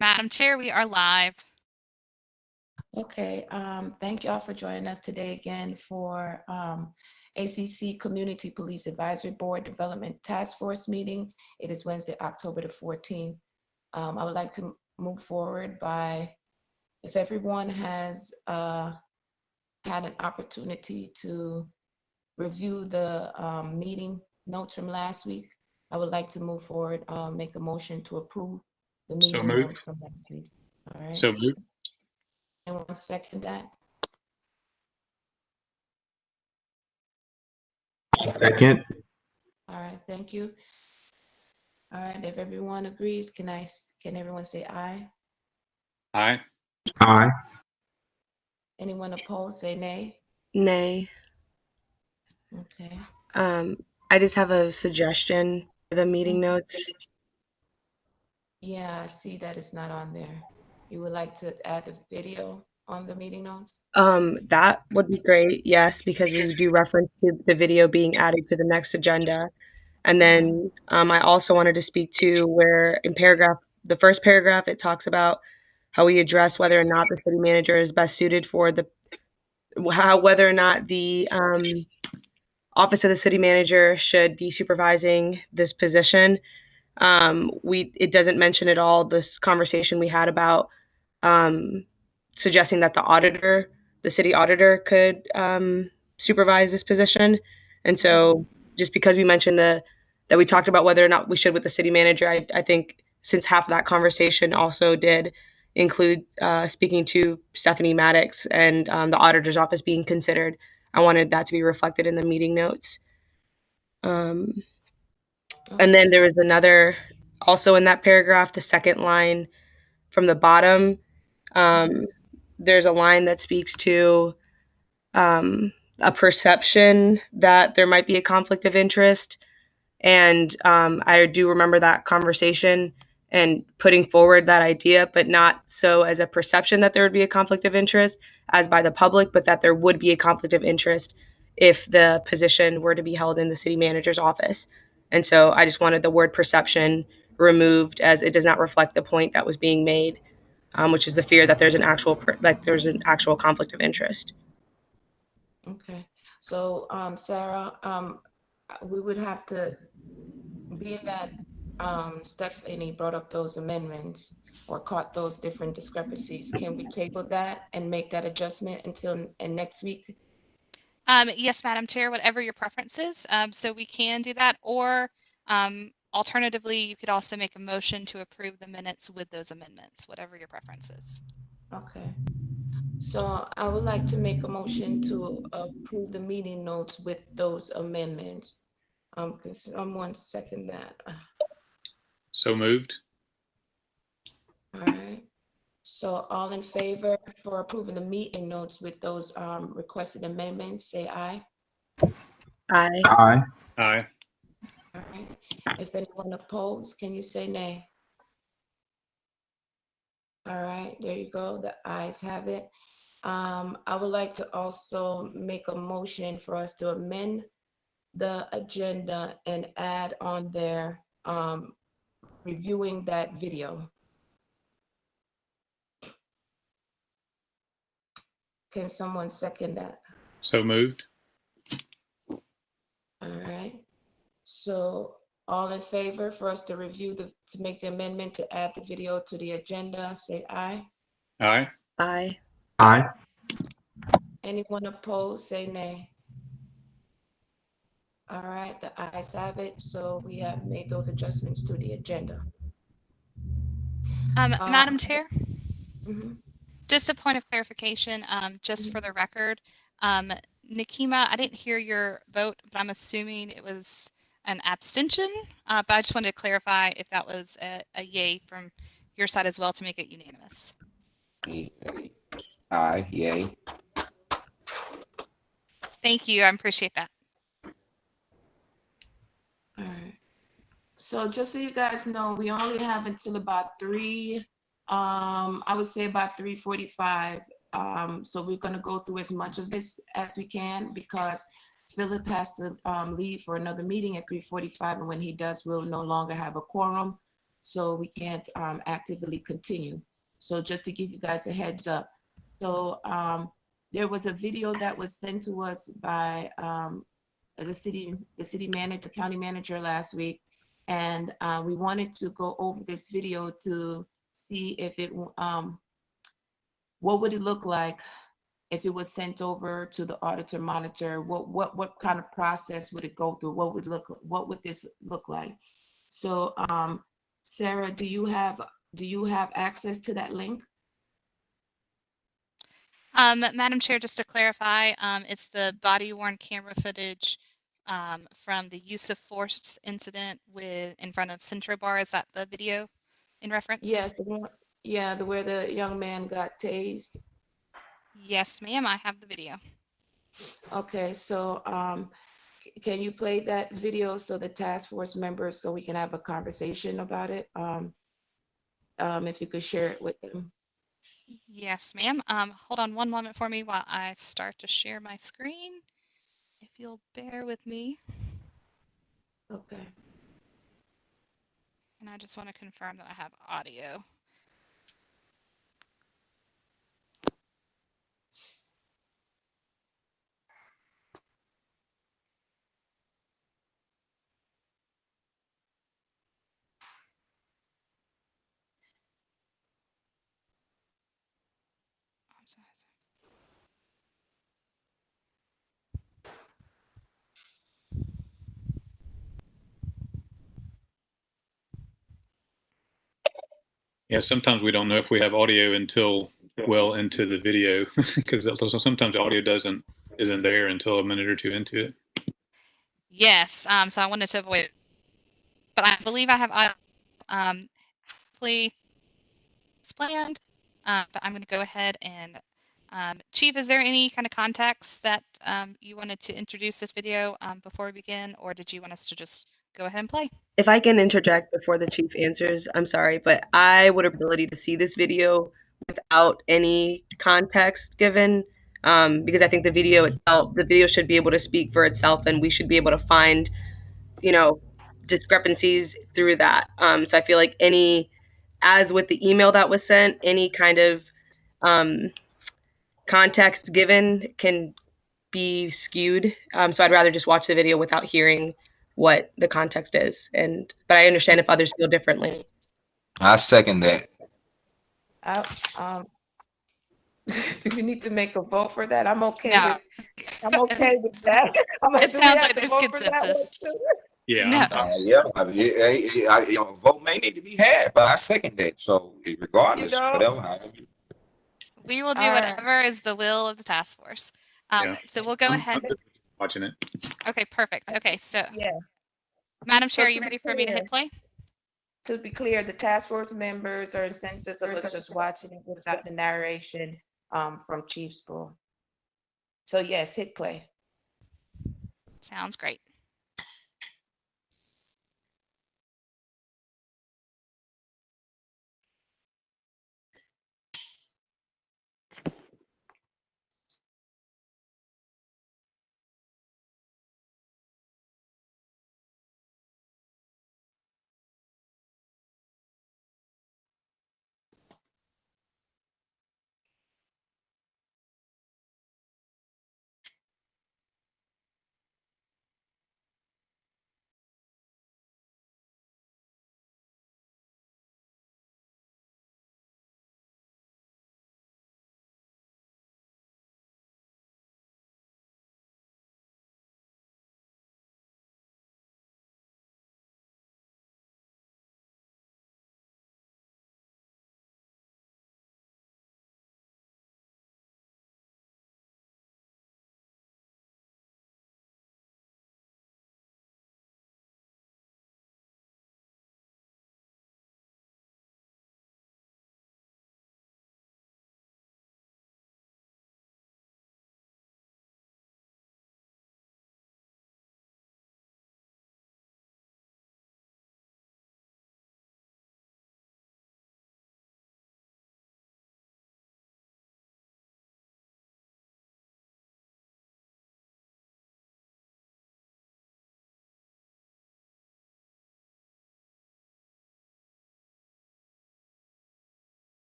Madam Chair, we are live. Okay, thank y'all for joining us today again for ACC Community Police Advisory Board Development Task Force meeting. It is Wednesday, October the 14th. I would like to move forward by, if everyone has had an opportunity to review the meeting notes from last week, I would like to move forward, make a motion to approve the meeting notes from last week. All right. So moved. Anyone second that? Second. All right, thank you. All right, if everyone agrees, can everyone say aye? Aye. Aye. Anyone opposed, say nay? Nay. Okay. I just have a suggestion for the meeting notes. Yeah, I see that it's not on there. You would like to add the video on the meeting notes? That would be great, yes, because we do reference to the video being added to the next agenda. And then I also wanted to speak to where in the first paragraph, it talks about how we address whether or not the city manager is best suited for whether or not the office of the city manager should be supervising this position. It doesn't mention at all this conversation we had about suggesting that the city auditor could supervise this position. And so just because we mentioned that we talked about whether or not we should with the city manager, I think since half of that conversation also did include speaking to Stephanie Maddox and the auditor's office being considered, I wanted that to be reflected in the meeting notes. And then there was another, also in that paragraph, the second line from the bottom, there's a line that speaks to a perception that there might be a conflict of interest. And I do remember that conversation and putting forward that idea, but not so as a perception that there would be a conflict of interest as by the public, but that there would be a conflict of interest if the position were to be held in the city manager's office. And so I just wanted the word perception removed, as it does not reflect the point that was being made, which is the fear that there's an actual conflict of interest. Okay, so Sarah, we would have to, being that Stephanie brought up those amendments or caught those different discrepancies, can we table that and make that adjustment until next week? Yes, Madam Chair, whatever your preference is. So we can do that, or alternatively, you could also make a motion to approve the minutes with those amendments, whatever your preference is. Okay. So I would like to make a motion to approve the meeting notes with those amendments. Can someone second that? So moved. All right. So all in favor for approving the meeting notes with those requested amendments, say aye. Aye. Aye. Aye. All right. If anyone opposed, can you say nay? All right, there you go. The ayes have it. I would like to also make a motion for us to amend the agenda and add on there reviewing that video. Can someone second that? So moved. All right. So all in favor for us to to make the amendment to add the video to the agenda, say aye. Aye. Aye. Aye. Anyone opposed, say nay. All right, the ayes have it. So we have made those adjustments to the agenda. Madam Chair? Mm-hmm. Just a point of clarification, just for the record, Nikema, I didn't hear your vote, but I'm assuming it was an abstention, but I just wanted to clarify if that was a yay from your side as well to make it unanimous. Aye, yay. Thank you, I appreciate that. All right. So just so you guys know, we only have until about 3 I would say about 3:45. So we're gonna go through as much of this as we can because Philip has to leave for another meeting at 3:45, and when he does, we'll no longer have a quorum, so we can't actively continue. So just to give you guys a heads up. So there was a video that was sent to us by the city manager, county manager last week, and we wanted to go over this video to see if it what would it look like if it was sent over to the auditor monitor. What kind of process would it go through? What would this look like? So Sarah, do you have access to that link? Madam Chair, just to clarify, it's the body worn camera footage from the use of force incident in front of Centro Bar. Is that the video in reference? Yes, the where the young man got tased. Yes, ma'am, I have the video. Okay, so can you play that video so the task force members, so we can have a conversation about it? If you could share it with them. Yes, ma'am. Hold on one moment for me while I start to share my screen. If you'll bear with me, Okay. and I just want to confirm that I have audio. I'm sorry. Yeah, sometimes we don't know if we have audio until well into the video because sometimes the audio isn't there until a minute or two into it. Yes, so I wanted to avoid, but I believe I have audio. Hopefully it's planned, but I'm going to go ahead and Chief, is there any kind of context that you wanted to introduce this video before we begin, or did you want us to just go ahead and play? If I can interject before the chief answers, I'm sorry, but I would have ability to see this video without any context given, because I think the video should be able to speak for itself, and we should be able to find, you know, discrepancies through that. So I feel like as with the email that was sent, any kind of context given can be skewed. So I'd rather just watch the video without hearing what the context is. But I understand if others feel differently. I second that. I, um, do we need to make a vote for that? I'm okay No. with that. It Do we sounds have like to there's vote for that one consensus. too? Yeah, No. Yeah, a vote may need to be had, but I second that. So regardless, You know? whatever. We will do All right. whatever is the will of the task force. yeah. So we'll go I'm ahead. just watching it. Okay, perfect. Okay, so Yeah. Madam So Chair, are to you be ready for me to hit play? To be clear, the task force members are in census of us just watching it without the narration from Chief School. So yes, hit play. Sounds great.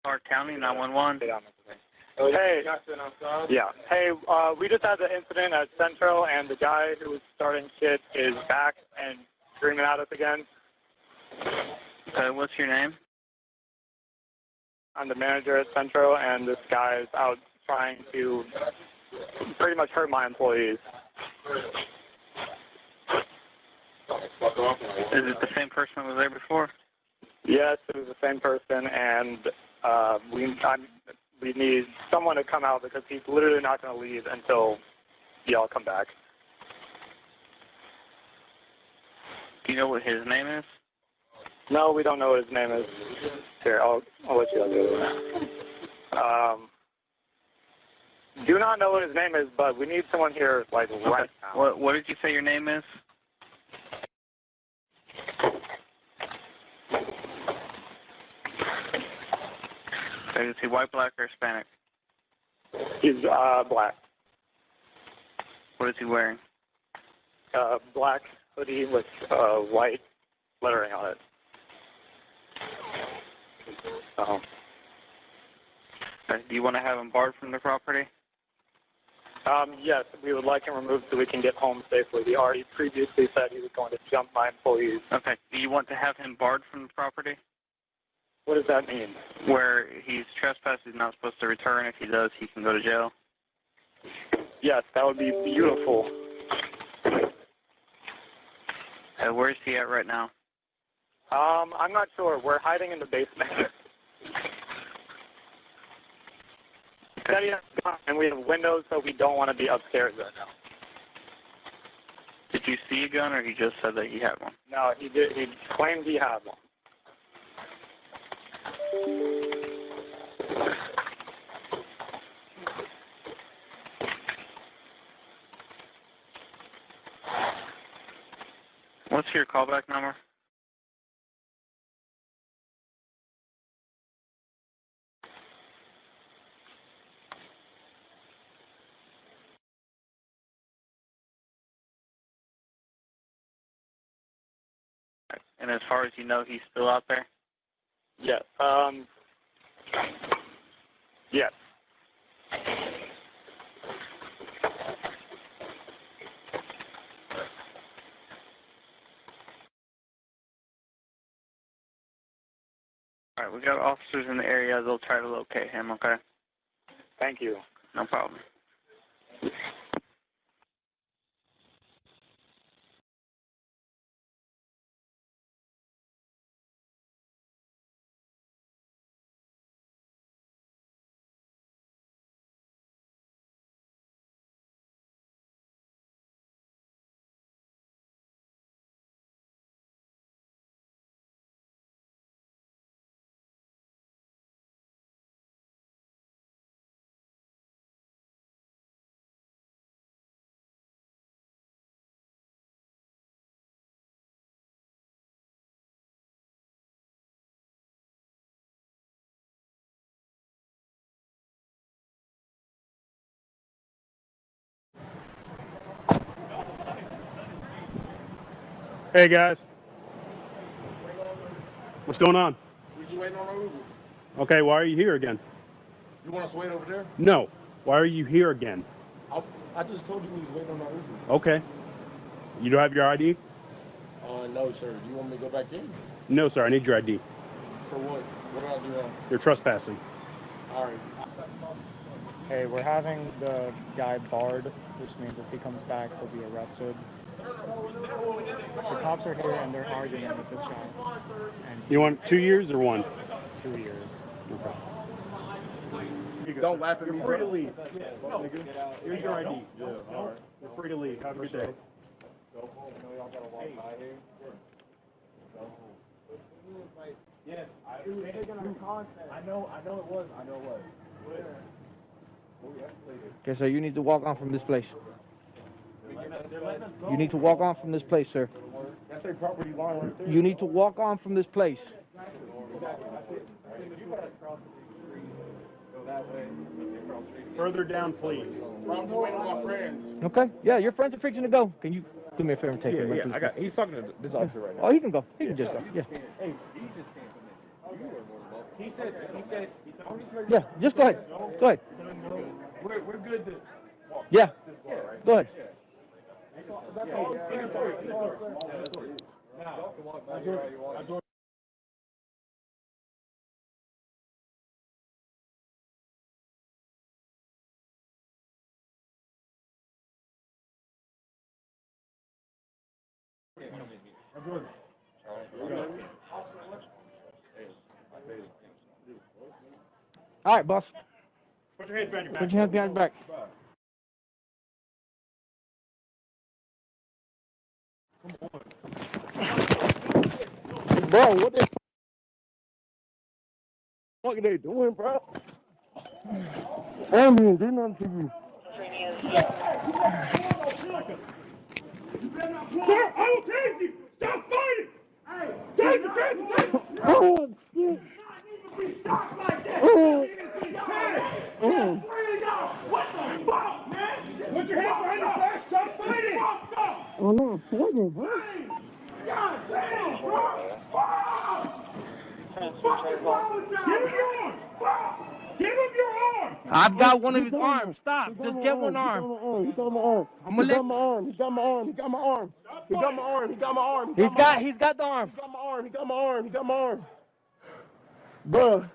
Clarke County 911. Hey, yeah. Hey, we just had the incident at Central, and the guy who was starting shit is back and screaming at us again. What's your name? I'm the manager at Central, and this guy is out trying to pretty much hurt my employees. Is it the same person that was there before? Yes, it was the same person, and we need someone to come out because he's literally not going to leave until y'all come back. Do you know what his name is? No, we don't know what his name is. Here, I'll let you do it. Do not know what his name is, but we need someone here, like, right now. What did you say your name is? Is he white, black, or Hispanic? He's black. What is he wearing? Black hoodie with white lettering on it. Do you want to have him barred from the property? Yes, we would like him removed so we can get home safely. He already previously said he was going to jump my employees. Okay. Do you want to have him barred from the property? What does that mean? Where he's trespassed, he's not supposed to return. If he does, he can go to jail. Yes, that would be beautiful. Where is he at right now? I'm not sure. We're hiding in the basement. And we have windows, so we don't want to be upstairs right now. Did you see a gun, or he just said that he had one? No, he did. He claimed he had one. What's your callback number? And as far as you know, he's still out there? Yes. Yes. All right, we got officers in the area. They'll try to locate him, okay? Thank you. No problem. Hey guys, what's going on? We're just waiting on our Uber. Okay, why are you here again? You want us to wait over there? No, why are you here again? I just told you we was waiting on our Uber. Okay, you don't have your ID? No, sir. Do you want me to go back in? No, sir, I need your ID. For what? What did I do wrong? You're trespassing. All right. Hey, we're having the guy barred, which means if he comes back, he'll be arrested. The cops are here and they're arguing with this guy. And You want 2 years or 1? 2 years. Okay. Don't laugh at me. You're free to leave. Here's your ID. Yeah, all right. You're free to leave. Have a good day. Yes, it was taken out of context. I know it was. Okay, sir, you need to walk on from this place. You need to walk on from this place, sir. That's their property line right there. You need to walk on from this place. Further down, please. I'm just waiting on my friends. Okay? Yeah, your friends are fixing to go. Can you do me a favor and take him? Yeah, he's talking to this officer right now. Oh, he can go. He can just go. Yeah. Hey, he just can't come in. He said Yeah, just go ahead. Go ahead. We're good to walk. Yeah. Go ahead. That's all it's clear for. That's all it's clear. Now, you can walk back here all you want. All right, boss. Put your hands behind your back. Put your hands behind your back. Bro, what the fuck are they doing, bro? I don't even do nothing to you. Sir, I will take you. Stop fighting. Hey, take it. Oh, shit. Shots like that. Oh. What the fuck, man? Put your hands behind your back. Stop fighting. Oh, no, fucking, bro. God damn, bro. What is wrong with y'all? Give him your arm. Give him your arm. I've got one of his arms. Stop. Just get one arm. He got my arm. I'm gonna let. He got my arm. He got my arm. He got my arm. He got my arm. He got my arm. He's got the arm. He got my arm. He got my arm. He got my arm. Bruh,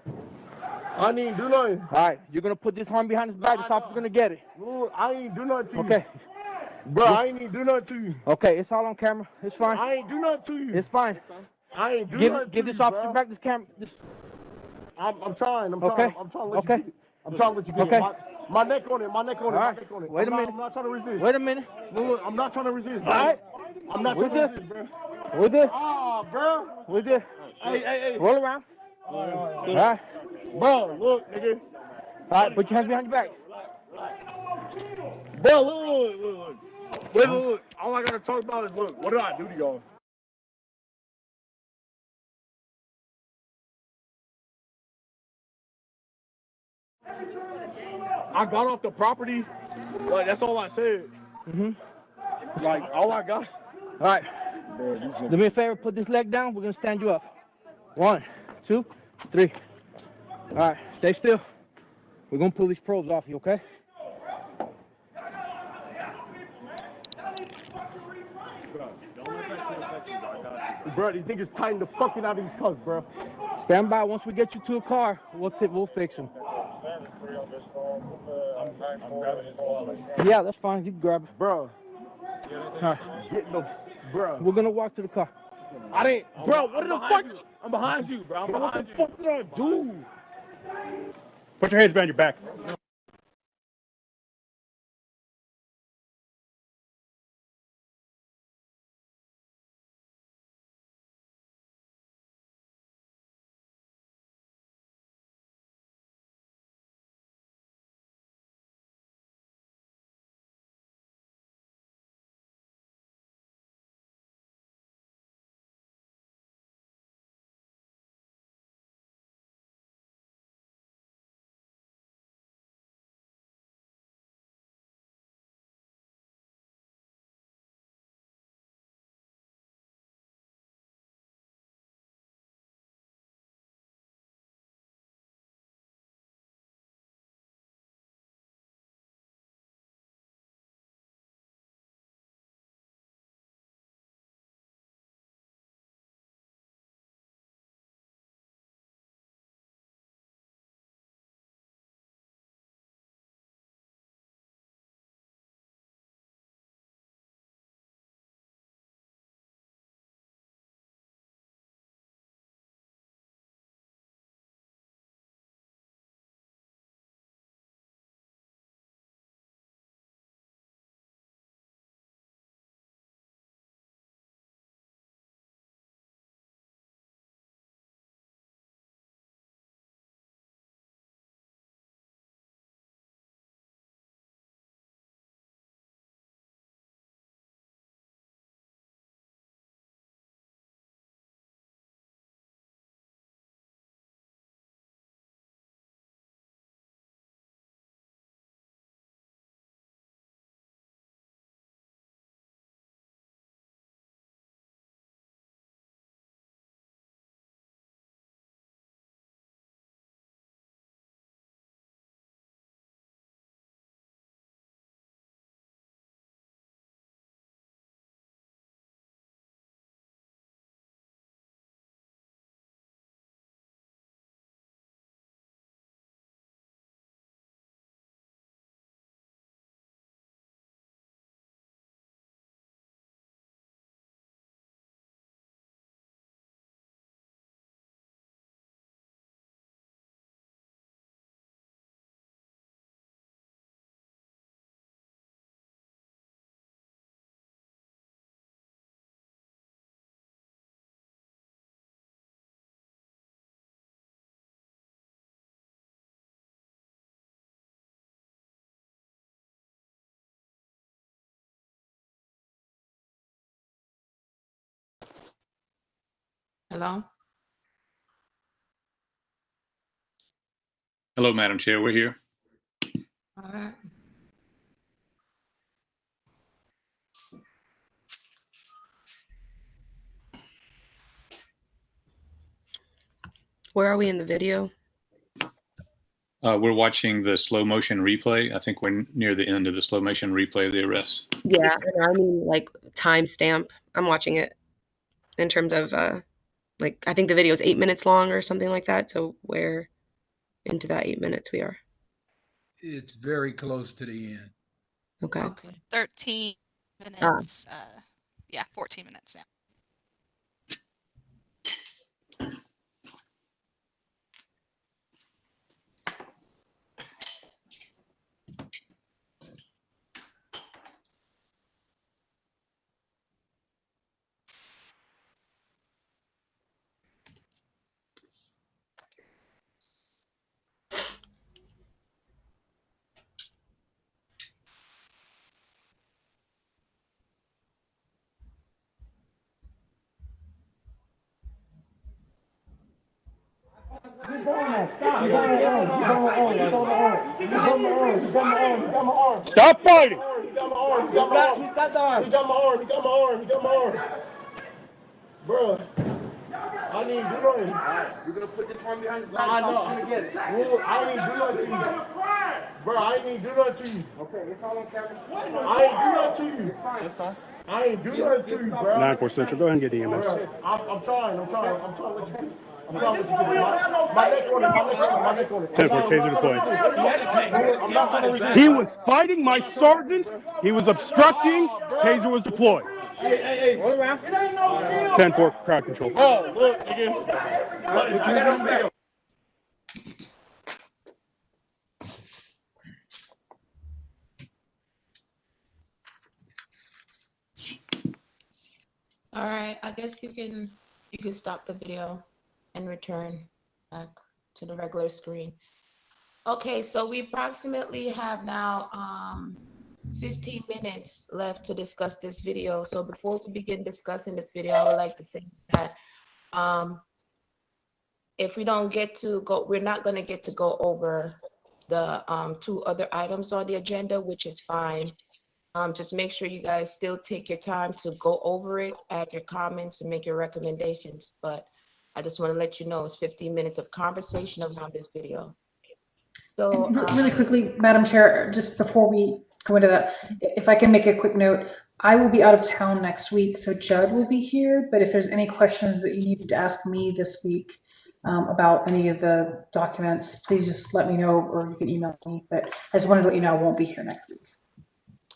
I didn't do nothing. All right, you're gonna put this arm behind his back. This officer's gonna get it. Lord, I ain't do nothing to you. Okay. Bro, I ain't even do nothing to you. Okay, it's all on camera. It's fine. I ain't do nothing to you. It's fine. I ain't do nothing Give to this you, officer bro. back this camera. I'm trying. I'm Okay. trying. I'm trying to let Okay. you get it. I'm trying to let you get Okay. it. My neck on it. My neck on it. All My right. neck on it. Wait a minute. I'm not trying to resist. Wait a minute. Look, I'm not trying to resist, bro. All right. I'm not We're trying to good. resist, bro. We're good. Ah, bro. We're good. Hey. Roll around. All right. Bro, look, nigga. All right, put your hands behind your back. Bro, look. Wait, look. All I gotta talk about is, look, what did I do to y'all? I got off the property. Like, that's all I said. Like, all I got. All right. Do me a favor, put this leg down. We're gonna stand you up. 1, 2, 3. All right, stay still. We're gonna pull these probes off you, okay? Bro, these niggas tighten the fucking out of these cuffs, bro. Stand by. Once we get you to a car, we'll fix them. I'm grabbing his wallet. Yeah, that's fine. You can grab it. Bro, All right. get the, bro. We're gonna walk to the car. I didn't, bro, what the fuck? I'm behind you, bro. I'm Bro, what behind the you. fuck did I do? Put your hands behind your back. Hello? Hello, Madam Chair. We're here. All right. Where are we in the video? We're watching the slow motion replay. I think we're near the end of the slow motion replay of the arrest. Yeah, I mean like timestamp. I'm watching it in terms of like I think the video is 8 minutes long or something like that. So where into that 8 minutes we are. It's very close to the end. Okay. Okay. 13 minutes. Yeah, 14 minutes now. You're going on. Stop. You're going on. You're going on. You're going on. You're going on. You got my arm. You got my arm. Stop fighting. You got my arm. You got my arm. He's got the arm. You got my arm. You got my arm. You got my arm. Bro, I need to do nothing. You're gonna put this arm behind his back. I know. I'm gonna get it. Well, I ain't do nothing to you. Bro, I ain't do nothing to you. Okay, it's all on camera. I ain't do nothing to you. It's fine. It's fine. I ain't do nothing to you, bro. 9-4 Central. Go ahead and get EMS. Bro, I'm trying. I'm trying. I'm trying with you. I'm trying with you. My neck on it. My neck on it. My neck on it. 10-4 taser deployed. I'm not trying to resist. He was fighting my sergeant. He was obstructing. Taser was deployed. Hey. Roll around. 10-4 crowd control. Oh, look, nigga. All right, I guess you can stop the video and return back to the regular screen. Okay, so we approximately have now 15 minutes left to discuss this video. So before we begin discussing this video, I would like to say that if we don't get to go, we're not going to get to go over the 2 other items on the agenda, which is fine. Just make sure you guys still take your time to go over it, add your comments and make your recommendations. But I just want to let you know it's 15 minutes of conversation around this video. So really quickly, Madam Chair, just before we go into that, if I can make a quick note, I will be out of town next week, so Judd will be here. But if there's any questions that you needed to ask me this week about any of the documents, please just let me know or you can email me. But I just wanted to let you know I won't be here next week.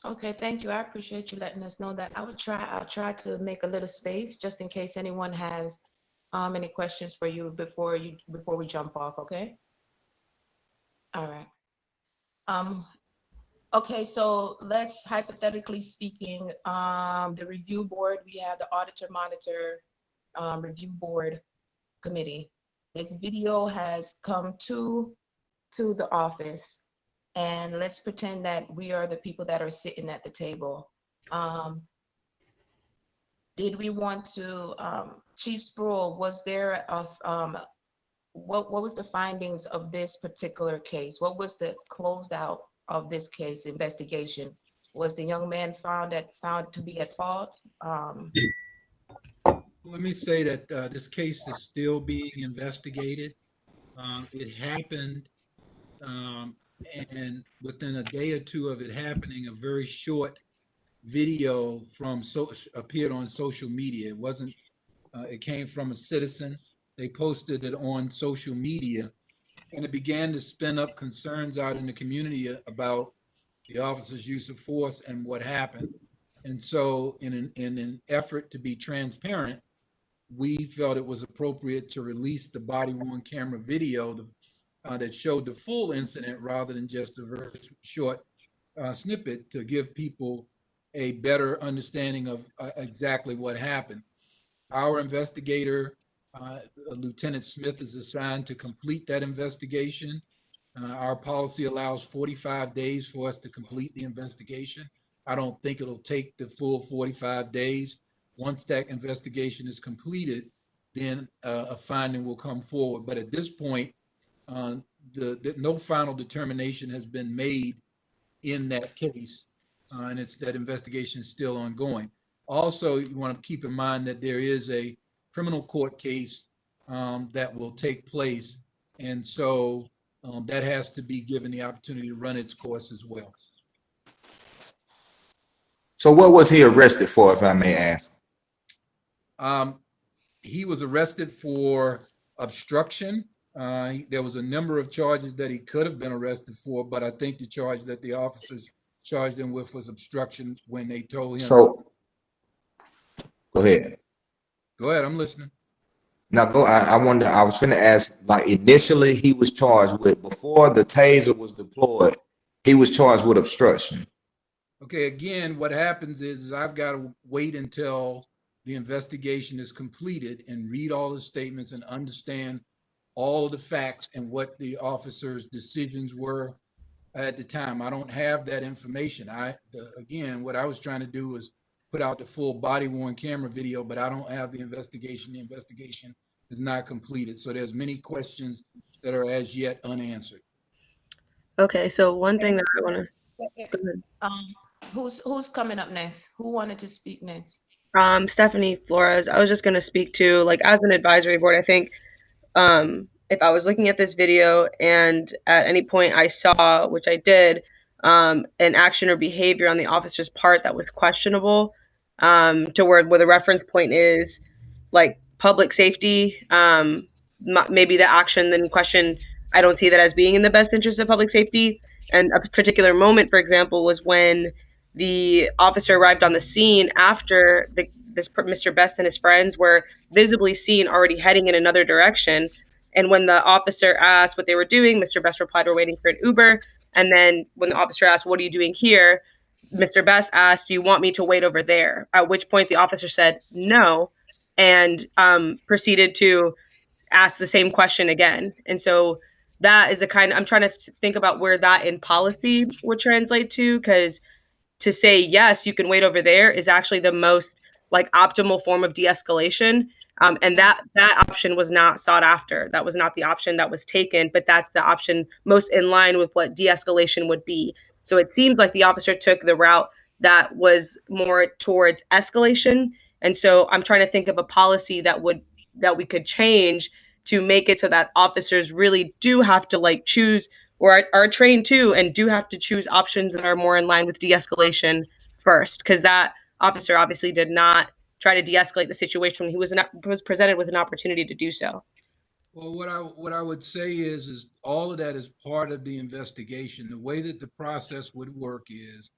Okay, thank you. I appreciate you letting us know that. I'll try to make a little space just in case anyone has any questions for you before we jump off, okay? All right. Okay, so let's hypothetically speaking, the review board, we have the auditor monitor review board committee. This video has come to the office. And let's pretend that we are the people that are sitting at the table. Did we want to, Chief Sproul, was there what was the findings of this particular case? What was the closed out of this case investigation? Was the young man found to be at fault? Let me say that this case is still being investigated. It happened. And within a day or two of it happening, a very short video appeared on social media. It wasn't, it came from a citizen. They posted it on social media and it began to spin up concerns out in the community about the officer's use of force and what happened. And so in an effort to be transparent, we felt it was appropriate to release the body-worn camera video that showed the full incident rather than just a very short snippet to give people a better understanding of exactly what happened. Our investigator, Lieutenant Smith, is assigned to complete that investigation. Our policy allows 45 days for us to complete the investigation. I don't think it'll take the full 45 days. Once that investigation is completed, then a finding will come forward. But at this point, no final determination has been made in that case, and that investigation is still ongoing. Also, you want to keep in mind that there is a criminal court case that will take place, and so that has to be given the opportunity to run its course as well. So what was he arrested for, if I may ask? He was arrested for obstruction. There was a number of charges that he could have been arrested for, but I think the charge that the officers charged him with was obstruction when they told him. So, go ahead. Go ahead, I'm listening. Now, I wonder, I was going to ask, like, initially he was charged with, before the taser was deployed, he was charged with obstruction. Okay, again, what happens is I've got to wait until the investigation is completed and read all the statements and understand all of the facts and what the officers' decisions were at the time. I don't have that information. Again, what I was trying to do was put out the full body-worn camera video, but I don't have the investigation. The investigation is not completed. So there's many questions that are as yet unanswered. Okay, so one thing that I want to go ahead. Who's coming up next? Who wanted to speak next? Stephanie Flores. I was just going to speak to, like, as an advisory board, I think if I was looking at this video and at any point I saw, which I did, an action or behavior on the officer's part that was questionable, to where the reference point is like public safety, maybe the action then question, I don't see that as being in the best interest of public safety. And a particular moment, for example, was when the officer arrived on the scene after this Mr. Best and his friends were visibly seen already heading in another direction. And when the officer asked what they were doing, Mr. Best replied, "We're waiting for an Uber." And then when the officer asked, "What are you doing here?" Mr. Best asked, "Do you want me to wait over there?" At which point the officer said no, and proceeded to ask the same question again. And so that is the kind, I'm trying to think about where that in policy would translate to, because to say, yes, you can wait over there is actually the most like optimal form of de-escalation. And that option was not sought after. That was not the option that was taken, but that's the option most in line with what de-escalation would be. So it seems like the officer took the route that was more towards escalation. And so I'm trying to think of a policy that we could change to make it so that officers really do have to like choose, or are trained too, and do have to choose options that are more in line with de-escalation first, because that officer obviously did not try to de-escalate the situation when he was presented with an opportunity to do so. Well, what I would say is all of that is part of the investigation. The way that the process would work is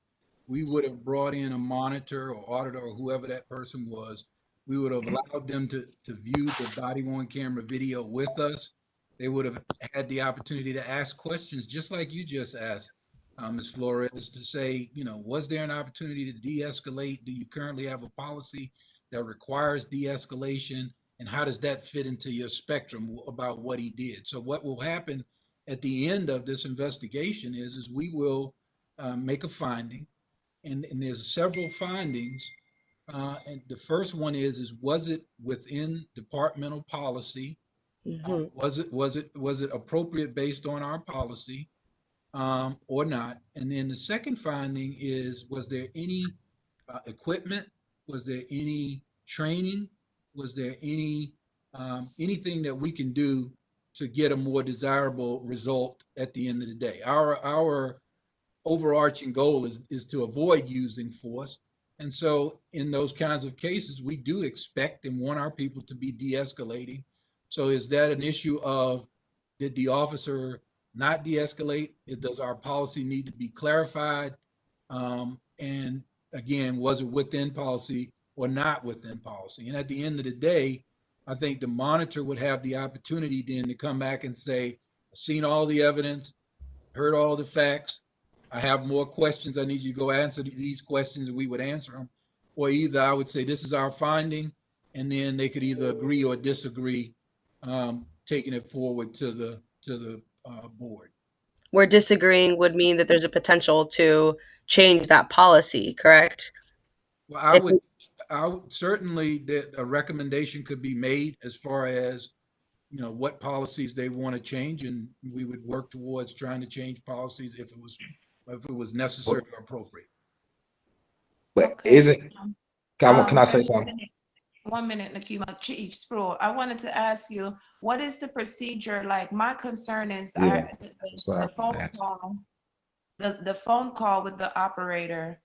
we would have brought in a monitor or auditor or whoever that person was. We would have allowed them to view the body-worn camera video with us. They would have had the opportunity to ask questions just like you just asked, Ms. Flores, to say, was there an opportunity to de-escalate? Do you currently have a policy that requires de-escalation? And how does that fit into your spectrum about what he did? So what will happen at the end of this investigation is we will make a finding, and there's several findings. And the first one is was it within departmental policy? Mm-hmm. Was it appropriate based on our policy, or not? And then the second finding is, was there any equipment? Was there any training? Was there any anything that we can do to get a more desirable result at the end of the day? Our overarching goal is to avoid using force. And so in those kinds of cases, we do expect and want our people to be de-escalating. So is that an issue of, did the officer not de-escalate? Does our policy need to be clarified? And again, was it within policy or not within policy? And at the end of the day, I think the monitor would have the opportunity then to come back and say, I've seen all the evidence, heard all the facts. I have more questions. I need you to go answer these questions, and we would answer them. Or either I would say, this is our finding, and then they could either agree or disagree, taking it forward to the board. Where disagreeing would mean that there's a potential to change that policy, correct? Well, certainly a recommendation could be made as far as, what policies they want to change, and we would work towards trying to change policies if it was necessary or appropriate. But Okay. isn't, can I say and something? 1 minute, Nakima. Chief Sproul, I wanted to ask you, what is the procedure? Like, my concern is Yeah, the phone call, the phone call with the operator.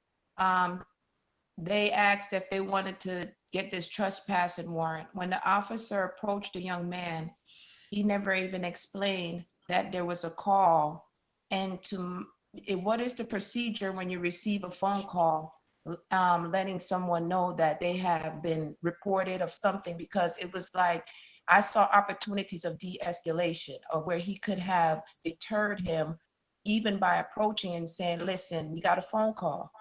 They asked if they wanted to get this trespassing warrant. When the officer approached the young man, he never even explained that there was a call. And what is the procedure when you receive a phone call, letting someone know that they have been reported of something? Because it was like, I saw opportunities of de-escalation, or where he could have deterred him even by approaching and saying, listen, we got a phone call,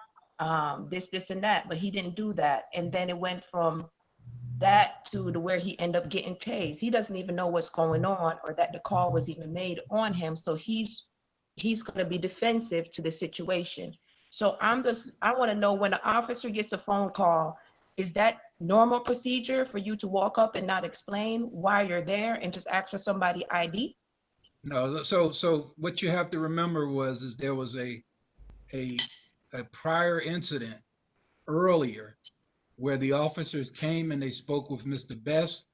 this and that, but he didn't do that. And then it went from that to where he ended up getting tased. He doesn't even know what's going on, or that the call was even made on him. So he's going to be defensive to the situation. So I want to know, when an officer gets a phone call, is that normal procedure for you to walk up and not explain why you're there and just ask for somebody ID? No, so what you have to remember is there was a prior incident earlier where the officers came and they spoke with Mr. Best.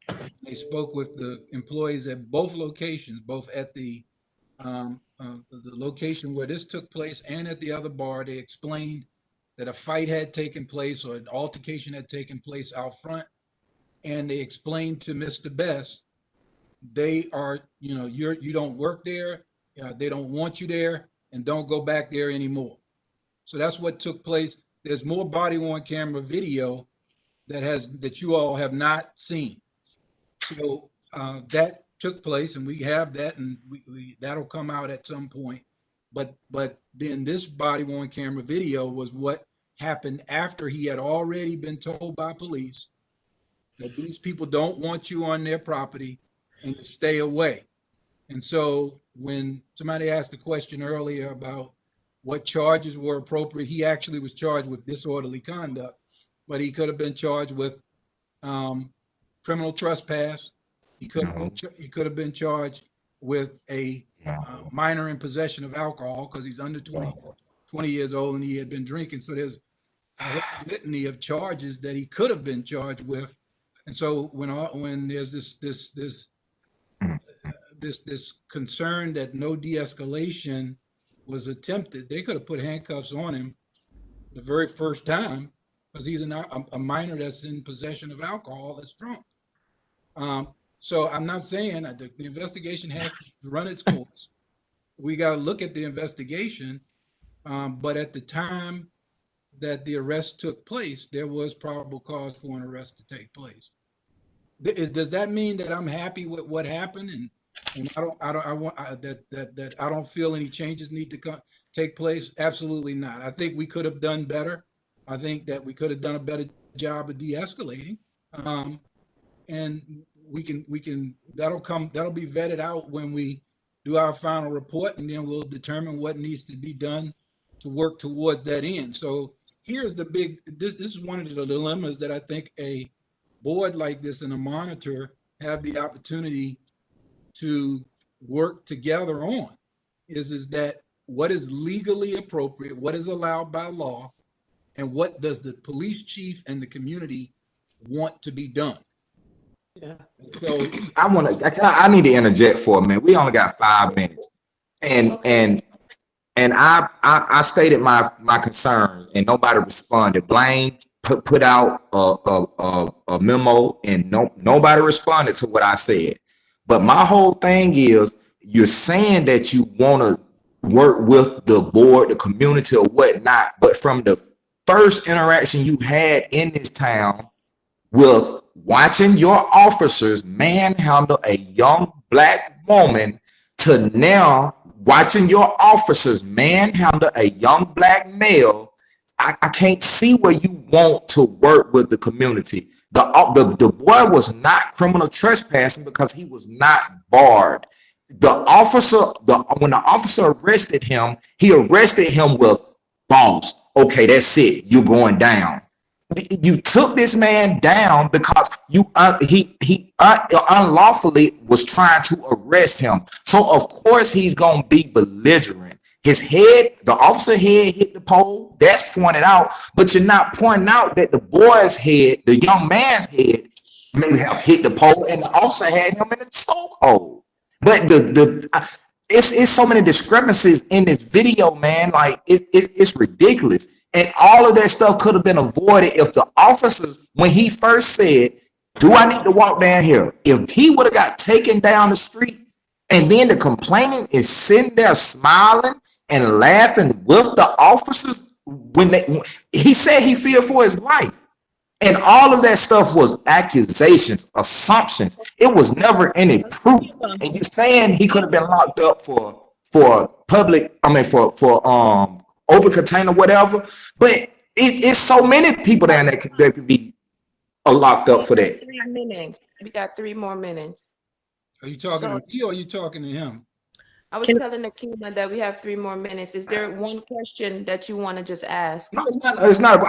They spoke with the employees at both locations, both at the location where this took place and at the other bar. They explained that a fight had taken place, or an altercation had taken place out front. And they explained to Mr. Best, they are, you don't work there. They don't want you there, and don't go back there anymore. So that's what took place. There's more body worn camera video that you all have not seen. So that took place, and we have that, and that'll come out at some point. But then this body worn camera video was what happened after he had already been told by police that these people don't want you on their property and to stay away. And so when somebody asked the question earlier about what charges were appropriate, he actually was charged with disorderly conduct, but he could have been charged with criminal trespass. He could have been charged with a minor in possession of alcohol, because he's under 20 years old and he had been drinking. So there's a whole litany of charges that he could have been charged with. And so when there's this concern that no de-escalation was attempted, they could have put handcuffs on him the very first time, because he's a minor that's in possession of alcohol, that's drunk. So I'm not saying that the investigation has to run its course. We got to look at the investigation, but at the time that the arrest took place, there was probable cause for an arrest to take place. Does that mean that I'm happy with what happened, and I don't feel any changes need to take place? Absolutely not. I think we could have done better. I think that we could have done a better job of de-escalating, and that'll be vetted out when we do our final report, and then we'll determine what needs to be done to work towards that end. So here's this is one of the dilemmas that I think a board like this and a monitor have the opportunity to work together on, is that what is legally appropriate, what is allowed by law, and what does the police chief and the community want to be done. Yeah. So I need to interject for a minute. We only got 5 minutes, and I stated my concerns, and nobody responded. Blaine put out a memo, and nobody responded to what I said. But my whole thing is, you're saying that you want to work with the board, the community, or whatnot, but from the first interaction you had in this town with watching your officers manhandle a young black woman, to now watching your officers manhandle a young black male, I can't see where you want to work with the community. The boy was not criminal trespassing because he was not barred. When the officer arrested him, he arrested him with boss. Okay, that's it. You're going down. You took this man down because he unlawfully was trying to arrest him. So of course he's gonna be belligerent. His head, the officer head hit the pole. That's pointed out, but you're not pointing out that the boy's head, the young man's head, maybe have hit the pole, and the officer had him in a chokehold. But it's so many discrepancies in this video, man. Like it's ridiculous. And all of that stuff could have been avoided if the officers, when he first said, "Do I need to walk down here?" If he would have got taken down the street, and then the complaining is sitting there smiling and laughing with the officers when he said he feared for his life. And all of that stuff was accusations, assumptions. It was never any proof. And you're saying he could have been locked up for public, for open container, whatever. But it's so many people down there that could be locked up for that. 3 minutes. We got 3 more minutes. Are you talking to me or are you talking to him? I was telling Nakima that we have 3 more minutes. Is there one question that you want to just ask? No, it's not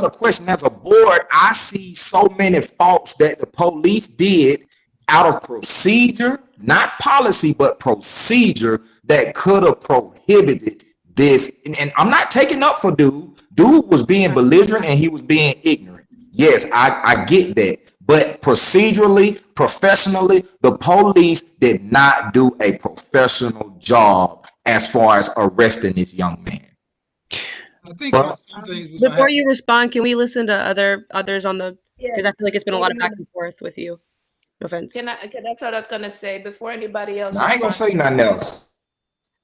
a question. As a board, I see so many faults that the police did out of procedure, not policy, but procedure, that could have prohibited this. And I'm not taking up for dude. Dude was being belligerent and he was being ignorant. Yes, I get that. But procedurally, professionally, the police did not do a professional job as far as arresting this young man. I think some things before you respond, can we listen to others on the, because I feel like it's been a lot of back and forth with you. No offense. That's what I was gonna say before anybody else. I ain't gonna say nothing else.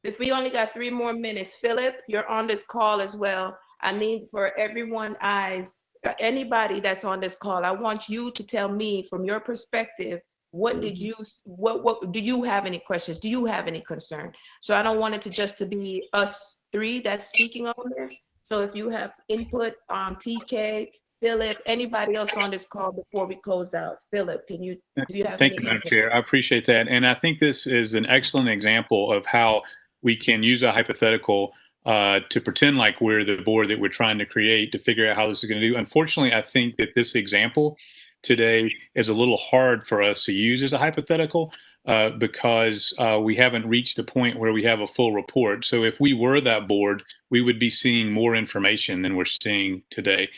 If we only got 3 more minutes, Philip, you're on this call as well. I need for everyone's eyes. Anybody that's on this call, I want you to tell me from your perspective, what do you have any questions? Do you have any concern? So I don't want it to just to be us 3 that's speaking on this. So if you have input, TK, Philip, anybody else on this call before we close out. Philip, do you have Thank you, Madam Chair. I appreciate that. And I think this is an excellent example of how we can use a hypothetical to pretend like we're the board that we're trying to create to figure out how this is going to do. Unfortunately, I think that this example today is a little hard for us to use as a hypothetical because we haven't reached the point where we have a full report. So if we were that board, we would be seeing more information than we're seeing today.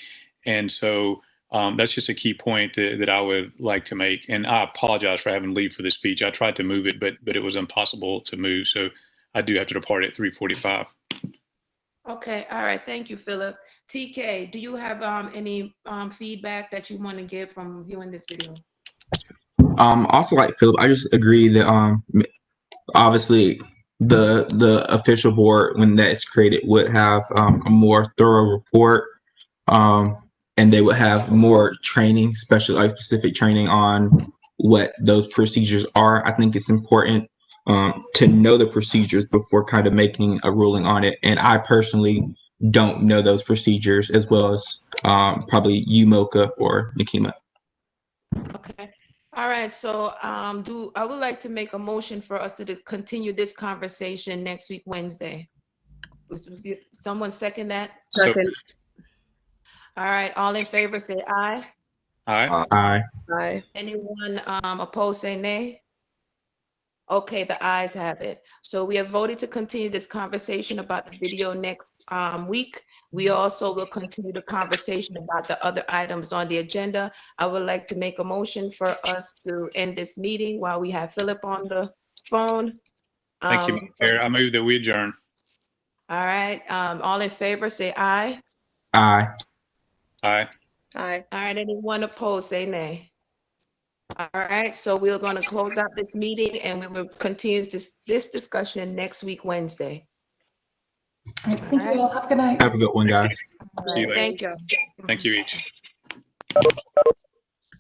And so that's just a key point that I would like to make. And I apologize for having to leave for this speech. I tried to move it, but it was impossible to move. So I do have to depart at 3:45. Okay, all right. Thank you, Philip. TK, do you have any feedback that you want to give from viewing this video? Also, like Philip, I just agree that obviously the official board, when that is created, would have a more thorough report, and they would have more training, especially like specific training on what those procedures are. I think it's important to know the procedures before kind of making a ruling on it. And I personally don't know those procedures as well as probably you, Mocha, or Nakima. Okay. All right. So I would like to make a motion for us to continue this conversation next week, Wednesday. Someone second that? Second. All right. All in favor, say aye. Aye. Aye. Aye. Anyone opposed, say nay. Okay, the ayes have it. So we have voted to continue this conversation about the video next week. We also will continue the conversation about the other items on the agenda. I would like to make a motion for us to end this meeting while we have Philip on the phone. Thank you, Madam Chair. I move that we adjourn. All right, all in favor, say aye. Aye. Aye. Aye. All right, anyone opposed, say nay. All right, so we're going to close out this meeting and we will continue this discussion next week, Wednesday. Thank you all. Have a good night. Have a good one, guys. See you later. Thank you. Thank you each.